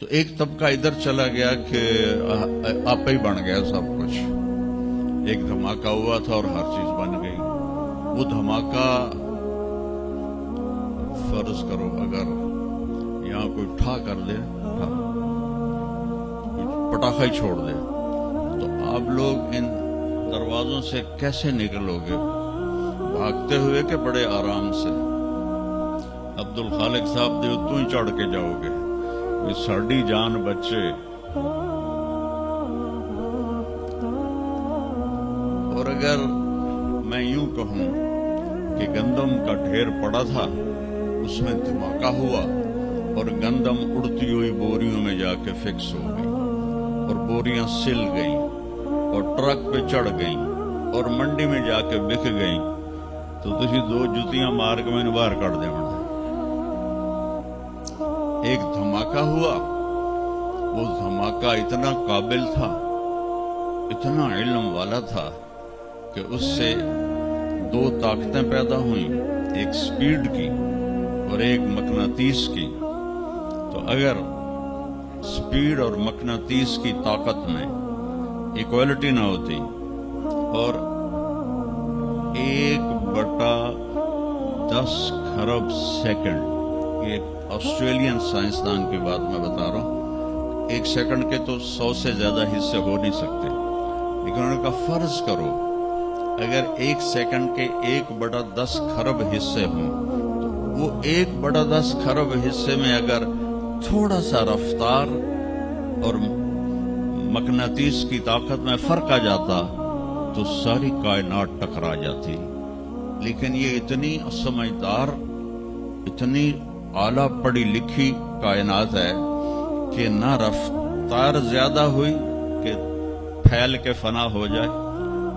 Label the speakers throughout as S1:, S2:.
S1: تو ایک طبقہ ادھر چلا گیا کہ آپ ہی بن گیا سب کچھ. ایک دھماکہ ہوا تھا اور ہر چیز بن گئی. وہ دھماکہ فرض کرو اگر یہاں کوئی ٹھا کر دے, پٹاخہ ہی چھوڑ دے, تو آپ لوگ ان دروازوں سے کیسے نکلو گے؟ بھاگتے ہوئے کہ بڑے آرام سے؟ عبد الخالق صاحب دے تو ہی چڑھ کے جاؤ گے کہ ساڑی جان بچے. اور اگر میں یوں کہوں کہ گندم کا ڈھیر پڑا تھا, اس میں دھماکہ ہوا اور گندم اڑتی ہوئی بوریوں میں جا کے فکس ہو گئی اور بوریاں سل گئیں اور ٹرک پہ چڑھ گئیں اور منڈی میں جا کے بک گئیں, تو تسی دو جتیاں مار کے میں باہر کر دیں. ایک دھماکہ ہوا, وہ دھماکہ اتنا قابل تھا, اتنا علم والا تھا کہ اس سے دو طاقتیں پیدا ہوئیں, ایک سپیڈ کی اور ایک مقناطیس کی. تو اگر سپیڈ اور مقناطیس کی طاقت میں ایکوالٹی نہ ہوتی اور 1/10 خرب سیکنڈ, یہ آسٹریلین سائنسدان کی بات میں بتا رہا ہوں, ایک سیکنڈ کے تو 100 سے زیادہ حصے ہو نہیں سکتے, لیکن انہوں نے کہا فرض کرو اگر 1 سیکنڈ کے 1/10 خرب حصے ہوں, تو وہ 1/10 خرب حصے میں اگر تھوڑا سا رفتار اور مقناطیس کی طاقت میں فرق آ جاتا تو ساری کائنات ٹکرا جاتی. لیکن یہ اتنی سمجھدار, اتنی اعلیٰ پڑھی لکھی کائنات ہے کہ نہ رفتار زیادہ ہوئی کہ پھیل کے فنا ہو جائے,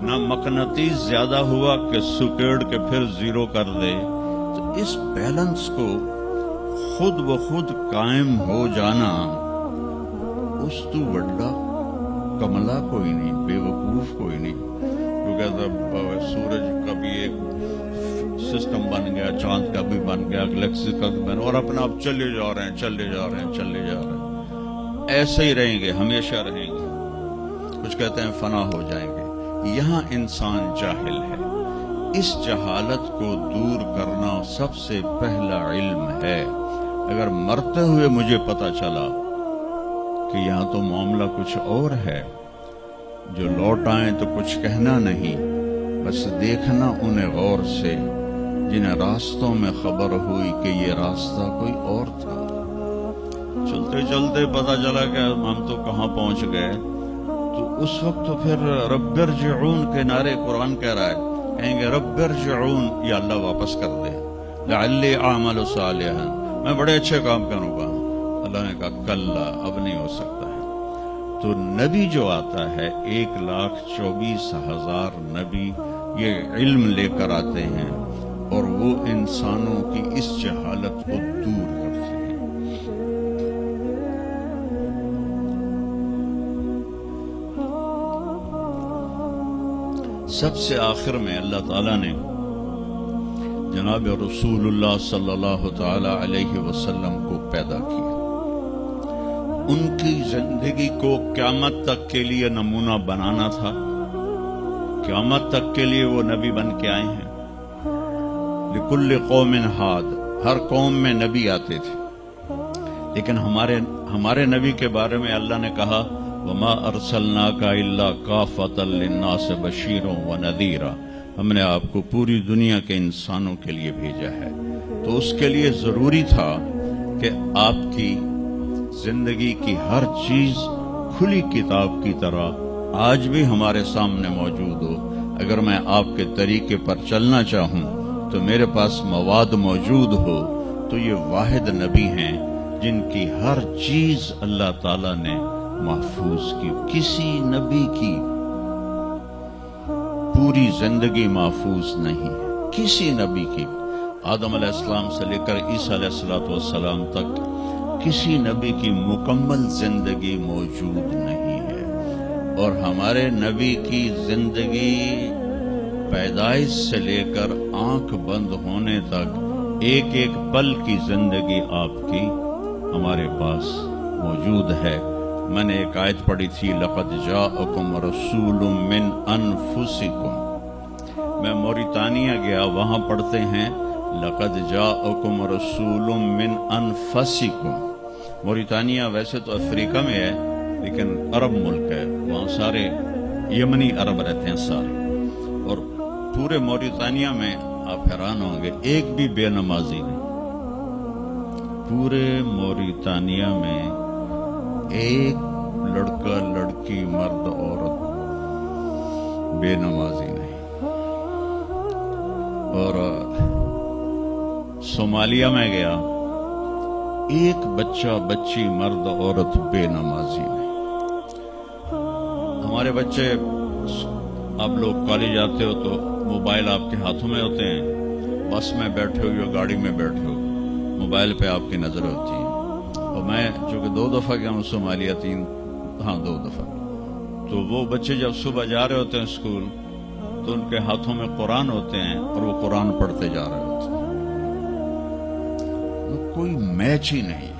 S1: نہ مقناطیس زیادہ ہوا کہ سکیڑ کے پھر زیرو کر دے. تو اس بیلنس کو خود بخود قائم ہو جانا, اس تو بڑا کملا کوئی نہیں, بے وقوف کوئی نہیں. کیونکہ سورج کا بھی ایک سسٹم بن گیا, چاند کا بھی بن گیا, گلیکسی کا بھی بن گیا, اور اپنا آپ چلے جا رہے ہیں, چلے جا رہے ہیں, چلے جا رہے ہیں. ایسے ہی رہیں گے, ہمیشہ رہیں گے. کچھ کہتے ہیں فنا ہو جائیں گے. یہاں انسان جاہل ہے. اس جہالت کو دور کرنا سب سے پہلا علم ہے. اگر مرتے ہوئے مجھے پتا چلا کہ یہاں تو معاملہ کچھ اور ہے, جو لوٹ آئیں تو کچھ کہنا نہیں, بس دیکھنا انہیں غور سے جنہیں راستوں میں خبر ہوئی کہ یہ راستہ کوئی اور تھا. چلتے چلتے پتا چلا کہ ہم تو کہاں پہنچ گئے. تو اس وقت تو پھر رب ارجعون کے نعرے قرآن کہہ رہا ہے, کہیں گے رب ارجعون, یا اللہ واپس کر دے, لعلی اعمل صالحا, میں بڑے اچھے کام کروں گا. اللہ نے کہا کلا, اب نہیں ہو سکتا ہے. تو نبی جو آتا ہے 1,24,000 نبی یہ علم لے کر آتے ہیں اور وہ انسانوں کی اس جہالت کو دور کرتے ہیں. سب سے آخر میں اللہ تعالیٰ نے جناب رسول اللہ صلی اللہ تعالی علیہ وسلم کو پیدا کیا. ان کی زندگی کو قیامت تک کے لیے نمونہ بنانا تھا. قیامت تک کے لیے وہ نبی بن کے آئے ہیں. لکل قوم ہاد, ہر قوم میں نبی آتے تھے, لیکن ہمارے نبی کے بارے میں اللہ نے کہا وما ارسلناک الا کافۃ للناس بشیرا ونذیرا, ہم نے آپ کو پوری دنیا کے انسانوں کے لیے بھیجا ہے. تو اس کے لیے ضروری تھا کہ آپ کی زندگی کی ہر چیز کھلی کتاب کی طرح آج بھی ہمارے سامنے موجود ہو. اگر میں آپ کے طریقے پر چلنا چاہوں تو میرے پاس مواد موجود ہو. تو یہ واحد نبی ہیں جن کی ہر چیز اللہ تعالیٰ نے محفوظ کی. کسی نبی کی پوری زندگی محفوظ نہیں ہے, کسی نبی کی. آدم علیہ السلام سے لے کر عیسیٰ علیہ السلام تک کسی نبی کی مکمل زندگی موجود نہیں ہے. اور ہمارے نبی کی زندگی پیدائش سے لے کر آنکھ بند ہونے تک ایک ایک پل کی زندگی آپ کی ہمارے پاس موجود ہے. میں نے ایک آیت پڑھی تھی لقد جاءکم رسول من انفسکم. میں موریتانیہ گیا، وہاں پڑھتے ہیں لقد جاءکم رسول من انفسکم. موریتانیہ ویسے تو افریقہ میں ہے لیکن عرب ملک ہے، وہاں سارے یمنی عرب رہتے ہیں سارے، اور پورے موریتانیہ میں آپ حیران ہوں گے ایک بھی بے نمازی نہیں. پورے موریتانیہ میں ایک لڑکا لڑکی مرد عورت بے نمازی نہیں. اور صومالیہ میں گیا، ایک بچہ بچی مرد عورت بے نمازی نہیں. ہمارے بچے، آپ لوگ کالج آتے ہو تو موبائل آپ کے ہاتھوں میں ہوتے ہیں، بس میں بیٹھے ہو یا گاڑی میں بیٹھے ہو موبائل پہ آپ کی نظر ہوتی ہے. اور میں چونکہ 2 دفعہ گیا ہوں صومالیہ، 2 دفعہ، تو وہ بچے جب صبح جا رہے ہوتے ہیں اسکول تو ان کے ہاتھوں میں قرآن ہوتے ہیں اور وہ قرآن پڑھتے جا رہے ہوتے ہیں. کوئی میچ ہی نہیں،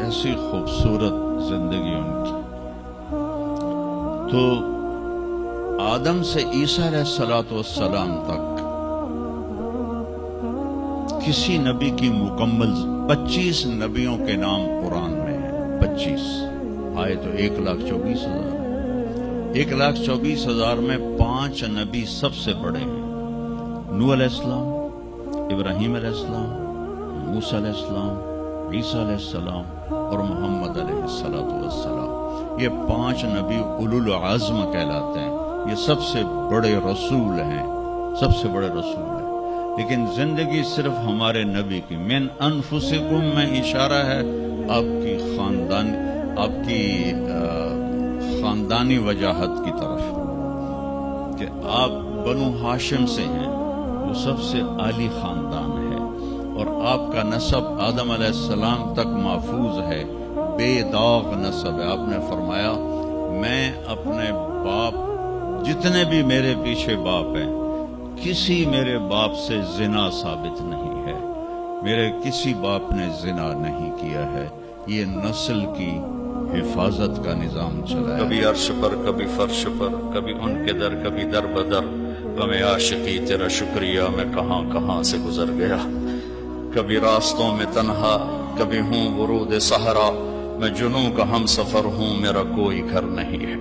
S1: ایسی خوبصورت زندگی ان کی. تو آدم سے عیسیٰ علیہ السلام تک کسی نبی کی مکمل 25 نبیوں کے نام قرآن میں ہیں. 25 آئے تو 1,24,000. 1,24,000 میں 5 نبی سب سے بڑے ہیں: نوح علیہ السلام، ابراہیم علیہ السلام، موسیٰ علیہ السلام، عیسیٰ علیہ السلام اور محمد علیہ السلام. یہ 5 نبی اولو العزم کہلاتے ہیں. یہ سب سے بڑے رسول ہیں، سب سے بڑے رسول ہیں. لیکن زندگی صرف ہمارے نبی کی. من انفسکم میں اشارہ ہے آپ کی خاندانی وجاہت کی طرف کہ آپ بنو ہاشم سے ہیں، وہ سب سے عالی خاندان ہے، اور آپ کا نسب آدم علیہ السلام تک محفوظ ہے، بے داغ نسب ہے. آپ نے فرمایا میں اپنے باپ، جتنے بھی میرے پیچھے باپ ہیں، کسی میرے باپ سے زنا ثابت نہیں ہے، میرے کسی باپ نے زنا نہیں کیا ہے. یہ نسل کی حفاظت کا نظام چلا ہے. کبھی عرش پر، کبھی فرش پر، کبھی ان کے در، کبھی در بدر. غم عاشقی تیرا شکریہ میں کہاں کہاں سے گزر گیا. کبھی راستوں میں تنہا، کبھی ہوں ورود صحرا. میں جنوں کا ہم سفر ہوں، میرا کوئی گھر نہیں ہے.